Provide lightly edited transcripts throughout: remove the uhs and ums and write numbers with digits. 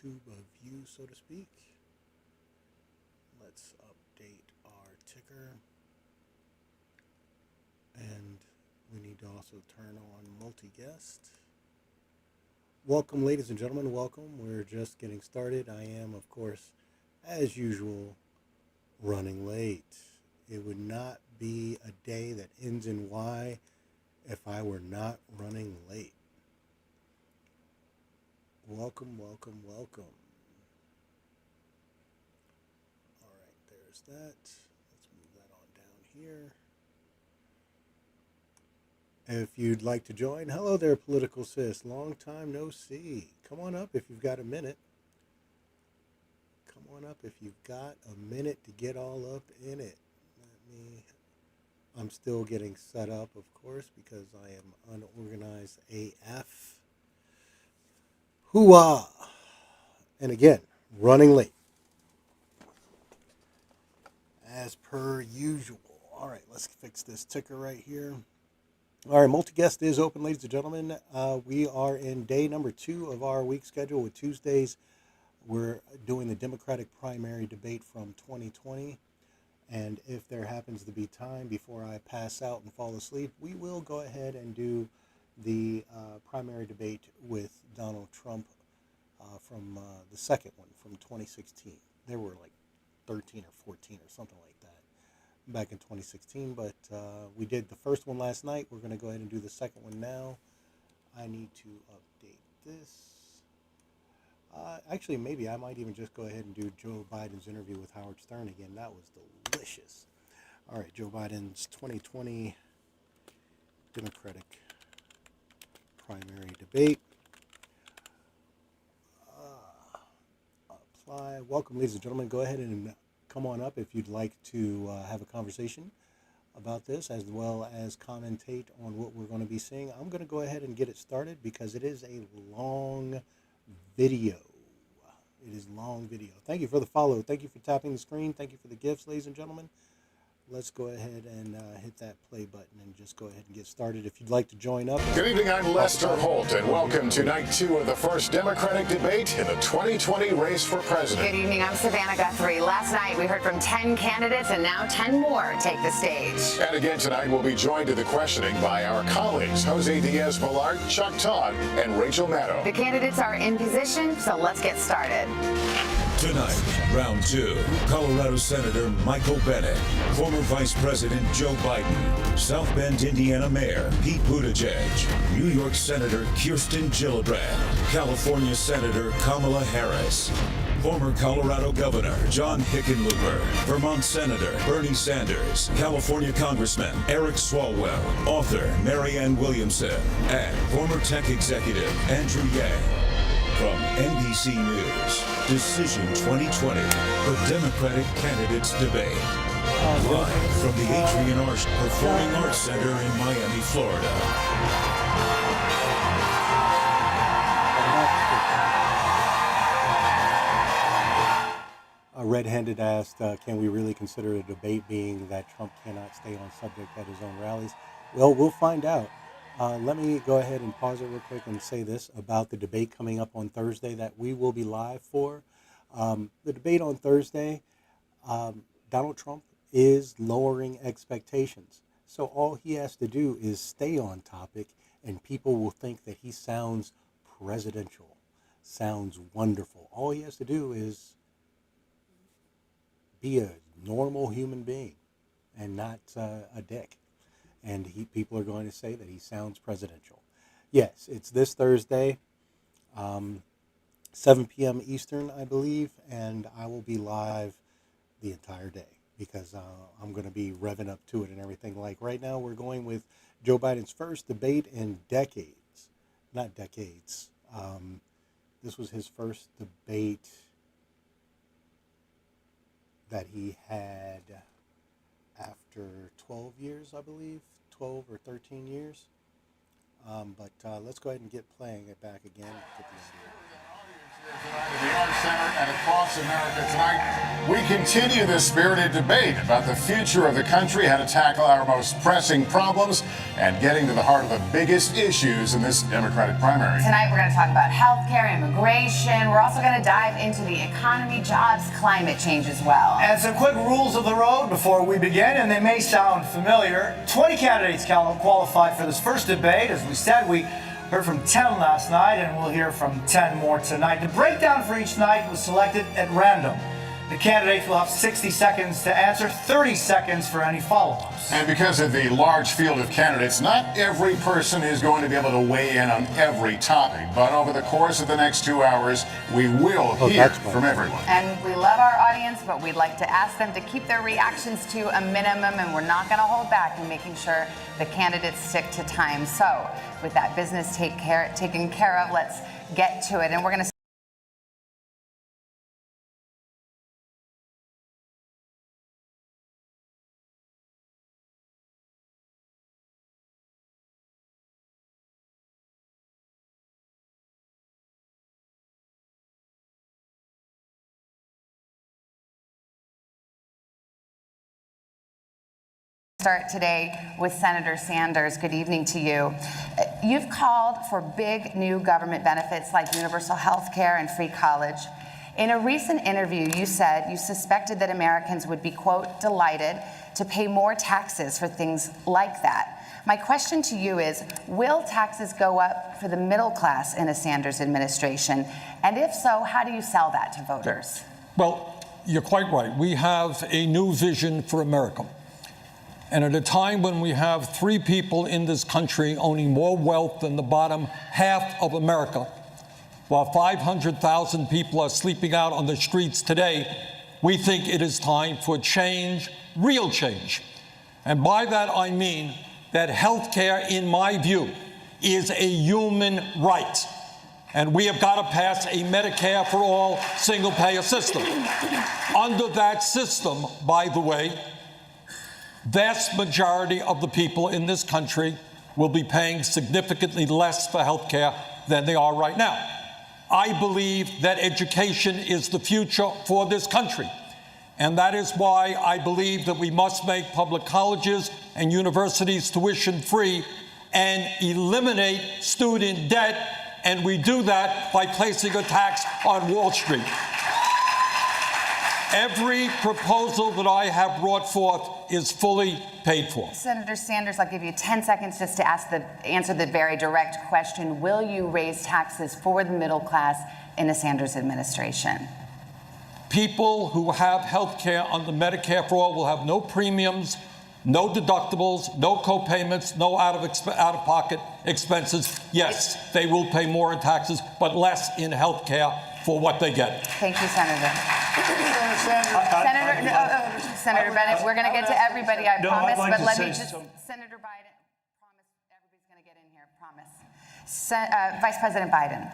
tube of view, so to speak. Let's update our ticker. And we need to also turn on multi-guest. Welcome, ladies and gentlemen. Welcome. We're just getting started. I am, of course, as usual, running late. It would not be a day that ends in Y if I were not running late. Welcome, welcome, welcome. All right, there's that. Let's move that on down here. If you'd like to join, hello there, Political Sis. Long time no see. Come on up if you've got a minute. Come on up if you've got a minute to get all up in it. I'm still getting set up, of course, because I am unorganized AF. Hooah! And again, running late. As per usual. All right, let's fix this ticker right here. All right, multi-guest is open, ladies and gentlemen. We are in day number 2 of our week schedule with Tuesdays. We're doing the Democratic primary debate from 2020. And if there happens to be time before I pass out and fall asleep, we will go ahead and do the primary debate with Donald Trump from the second one from 2016. There were like 13 or 14 or something like that back in 2016, but we did the first one last night. We're going to go ahead and do the second one now. I need to update this. Actually, maybe I might even just go ahead and do Joe Biden's interview with Howard Stern again. That was delicious. All right, Joe Biden's 2020 Democratic primary debate. Apply. Welcome, ladies and gentlemen. Go ahead and come on up if you'd like to have a conversation about this, as well as commentate on what we're going to be seeing. I'm going to go ahead and get it started because it is a long video. It is long video. Thank you for the follow. Thank you for tapping the screen. Thank you for the gifts, ladies and gentlemen. Let's go ahead and hit that play button and just go ahead and get started. If you'd like to join up. Good evening, I'm Lester Holt, and welcome to night 2 of the first Democratic debate in the 2020 race for president. Good evening, I'm Savannah Guthrie. Last night we heard from 10 candidates, and now 10 more take the stage. And again tonight we'll be joined to the questioning by our colleagues, Jose Diaz-Balart, Chuck Todd, and Rachel Maddow. The candidates are in position, so let's get started. Tonight, round 2, Colorado Senator Michael Bennet, former Vice President Joe Biden, South Bend, Indiana Mayor Pete Buttigieg, New York Senator Kirsten Gillibrand, California Senator Kamala Harris, former Colorado Governor John Hickenlooper, Vermont Senator Bernie Sanders, California Congressman Eric Swalwell, author Marianne Williamson, and former tech executive Andrew Yang. From NBC News, Decision 2020, the Democratic Candidates Debate. Live from the Adrian Arsh Performing Arts Center in Miami, Florida. Red-handed asked, can we really consider a debate being that Trump cannot stay on subject at his own rallies? Well, we'll find out. Let me go ahead and pause it real quick and say this about the debate coming up on Thursday that we will be live for. The debate on Thursday, Donald Trump is lowering expectations. So all he has to do is stay on topic and people will think that he sounds presidential, sounds wonderful. All he has to do is be a normal human being and not a dick. And people are going to say that he sounds presidential. Yes, it's this Thursday, 7 p.m. Eastern, I believe, and I will be live the entire day because I'm going to be revving up to it and everything. Like right now, we're going with Joe Biden's first debate in decades. Not decades. This was his first debate that he had after 12 years, I believe. 12 or 13 years. But let's go ahead and get playing it back again. Get the The Arts Center and across America tonight, We continue this spirited debate about the future of the country, how to tackle our most pressing problems, and getting to the heart of the biggest issues in this Democratic primary. Tonight we're going to talk about healthcare, immigration. We're also going to dive into the economy, jobs, climate change as well. And some quick rules of the road before we begin, and they may sound familiar. 20 candidates qualified for this first debate. As we said, we heard from 10 last night, and we'll hear from 10 more tonight. The breakdown for each night was selected at random. The candidates will have 60 seconds to answer, 30 seconds for any follow-ups. And because of the large field of candidates, not every person is going to be able to weigh in on every topic. But over the course of the next 2 hours, we will hear from everyone. And we love our audience, but we'd like to ask them to keep their reactions to a minimum, and we're not going to hold back in making sure the candidates stick to time. So with that business taken care of, let's get to it. And we're going to start today with Senator Sanders. Good evening to you. You've called for big new government benefits like universal health care and free college. In a recent interview, you said you suspected that Americans would be, quote, delighted to pay more taxes for things like that. My question to you is, will taxes go up for the middle class in a Sanders administration? And if so, how do you sell that to voters? Well, you're quite right. We have a new vision for America. And at a time when we have 3 people in this country owning more wealth than the bottom half of America, while 500,000 people are sleeping out on the streets today, we think it is time for change, real change. And by that I mean that health care, in my view, is a human right. And we have got to pass a Medicare for all single-payer system. Under that system, by the way, vast majority of the people in this country will be paying significantly less for health care than they are right now. I believe that education is the future for this country. And that is why I believe that we must make public colleges and universities tuition free and eliminate student debt. And we do that by placing a tax on Wall Street. Every proposal that I have brought forth is fully paid for. Senator Sanders, I'll give you 10 seconds just to answer the very direct question. Will you raise taxes for the middle class in the Sanders administration? People who have health care under Medicare for All will have no premiums, no deductibles, no co-payments, no out-of-pocket expenses. Yes, they will pay more in taxes, but less in health care for what they get. Thank you, Senator. Senator Bennett, we're going to get to everybody, I promise, but let me just, Senator Biden, promise, everybody's going to get in here, promise. Vice President Biden,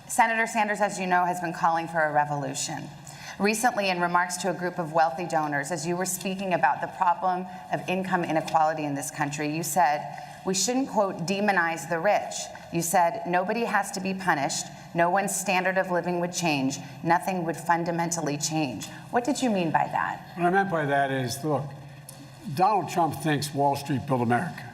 Senator Sanders, as you know, has been calling for a revolution. Recently, in remarks to a group of wealthy donors, as you were speaking about the problem of income inequality in this country, you said, we shouldn't, quote, demonize the rich. You said, nobody has to be punished. No one's standard of living would change. Nothing would fundamentally change. What did you mean by that? What I meant by that is, look, Donald Trump thinks Wall Street built America.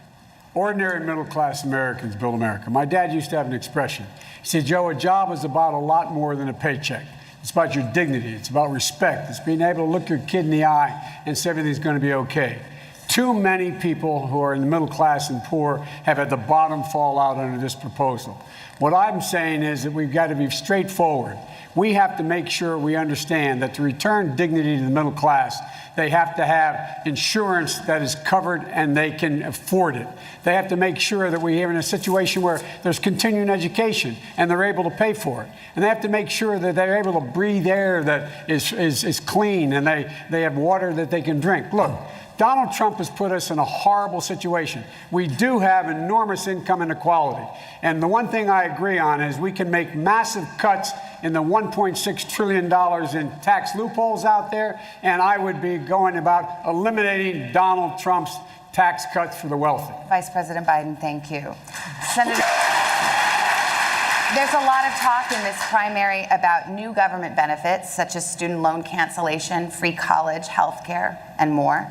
Ordinary middle-class Americans build America. My dad used to have an expression. He said, Joe, a job is about a lot more than a paycheck. It's about your dignity. It's about respect. It's being able to look your kid in the eye and say everything's going to be okay. Too many people who are in the middle class and poor have had the bottom fall out under this proposal. What I'm saying is that we've got to be straightforward. We have to make sure we understand that to return dignity to the middle class, they have to have insurance that is covered and they can afford it. They have to make sure that we are in a situation where there's continuing education and they're able to pay for it. And they have to make sure that they're able to breathe air that is clean and they have water that they can drink. Look, Donald Trump has put us in a horrible situation. We do have enormous income inequality. And the one thing I agree on is we can make massive cuts in the $1.6 trillion in tax loopholes out there. And I would be going about eliminating Donald Trump's tax cuts for the wealthy. Vice President Biden, thank you. Senator. There's a lot of talk in this primary about new government benefits, such as student loan cancellation, free college, health care, and more.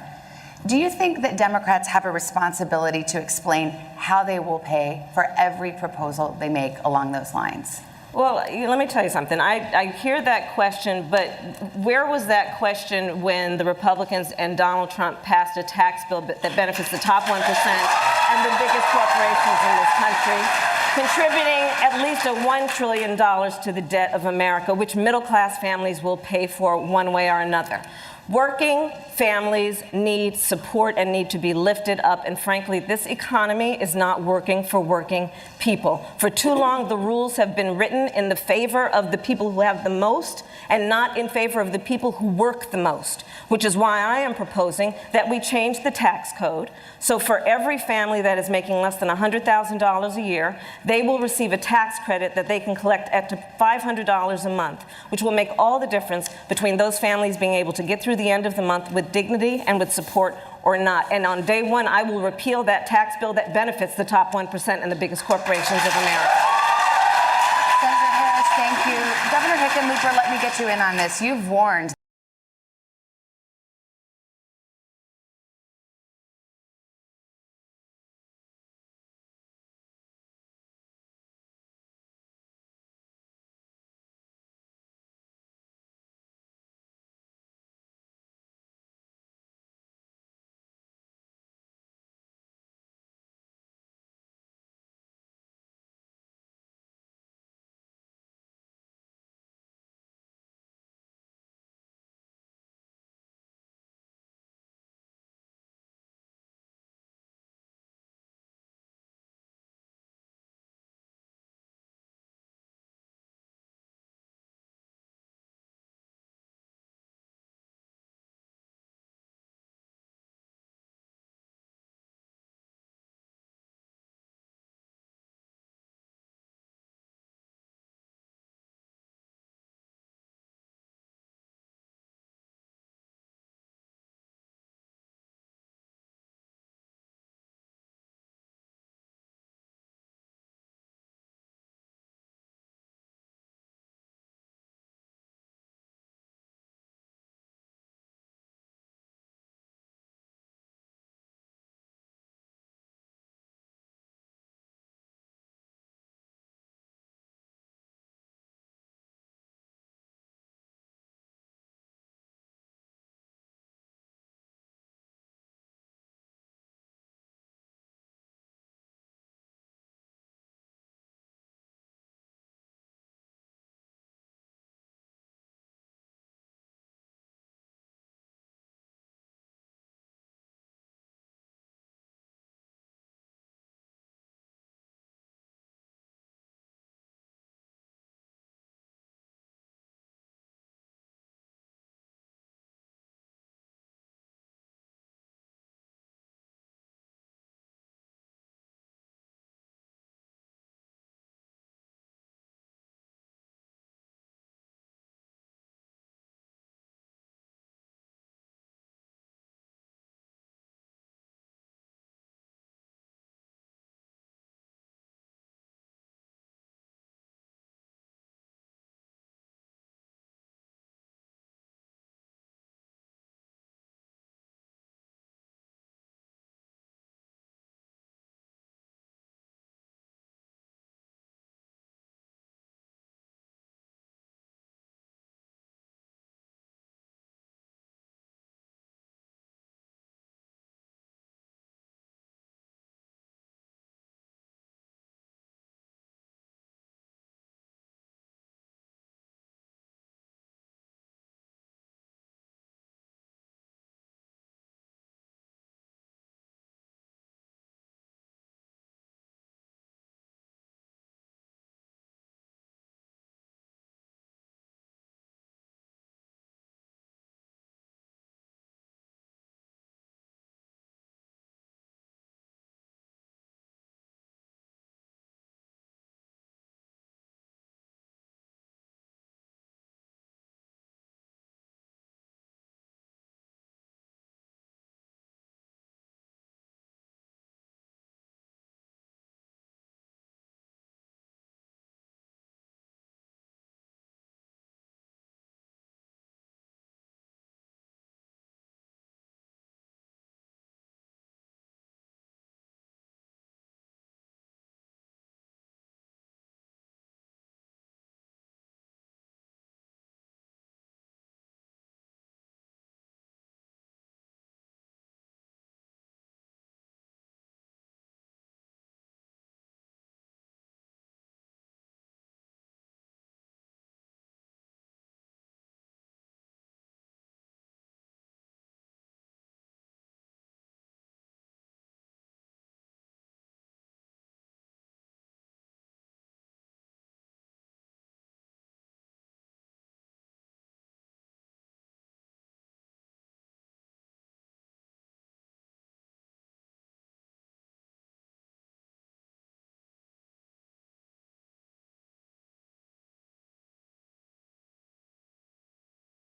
Do you think that Democrats have a responsibility to explain how they will pay for every proposal they make along those lines? Well, let me tell you something. I hear that question, but where was that question when the Republicans and Donald Trump passed a tax bill that benefits the top 1% and the biggest corporations in this country, contributing at least $1 trillion to the debt of America, which middle-class families will pay for one way or another? Working families need support and need to be lifted up, and frankly, this economy is not working for working people. For too long, the rules have been written in the favor of the people who have the most and not in favor of the people who work the most, which is why I am proposing that we change the tax code. So for every family that is making less than $100,000 a year, they will receive a tax credit that they can collect up to $500 a month, which will make all the difference between those families being able to get through the end of the month with dignity and with support or not. And on day one, I will repeal that tax bill that benefits the top 1% and the biggest corporations of America. Senator Harris, thank you. Governor Hickenlooper, let me get you in on this. You've warned